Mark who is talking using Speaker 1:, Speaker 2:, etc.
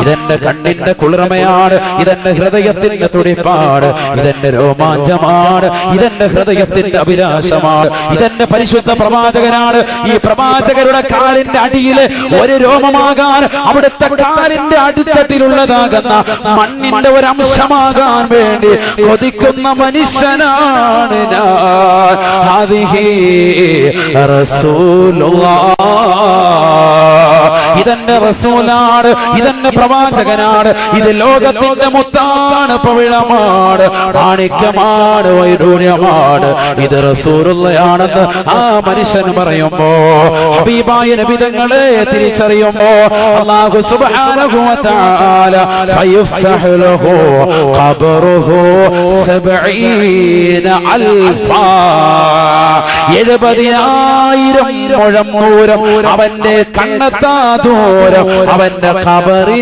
Speaker 1: ഇതെന്റെ കണ്ണിന്റെ കുളിർമയാണ്, ഇതെന്റെ ഹൃദയത്തിന്റെ തുടിപ്പാണ്, ഇതെന്റെ രോമാഞ്ചമാണ്, ഇതെന്റെ ഹൃദയത്തിന്റെ അഭിലാഷമാണ്, ഇതെന്റെ പരിശുദ്ധ പ്രവാചകനാണ്. ഈ പ്രവാചകരുടെ കാലിന്റെ അടിയിലെ ഒരു രോമമാകാൻ, അവിടുത്തെ കാലിന്റെ അടിത്തട്ടിലുള്ളതാകുന്ന മണ്ണിന്റെ ഒരു അംശമാകാൻ വേണ്ടി കൊതിക്കുന്ന മനുഷ്യനാണ് ഞാൻ. ഹാദിഹി റസൂലുള്ളാഹ്, ഇതെന്റെ റസൂലാണ്, ഇതെന്റെ പ്രവാചകനാണ്, ഇത് ലോകത്തിന്റെ മുത്താണ്, പവിഴമാണ്, മാണിക്യമാണ്, വൈഡൂര്യമാണ്, ഇത് റസൂലുള്ളയാണെന്ന് ആ മനുഷ്യൻ പറയുമ്പോ, ഹബീബായ നബി തങ്ങളെ തിരിച്ചറിയുമ്പോ അല്ലാഹു സുബ്ഹാനഹു വ തആല ഫയഫ്സഹു ലഹു ഖബറുഹു 70 അൽഫാ, 70,000 മുഴം ദൂരം അവന്റെ കണ്ണെത്താ ദൂരം അവന്റെ ഖബറിൽ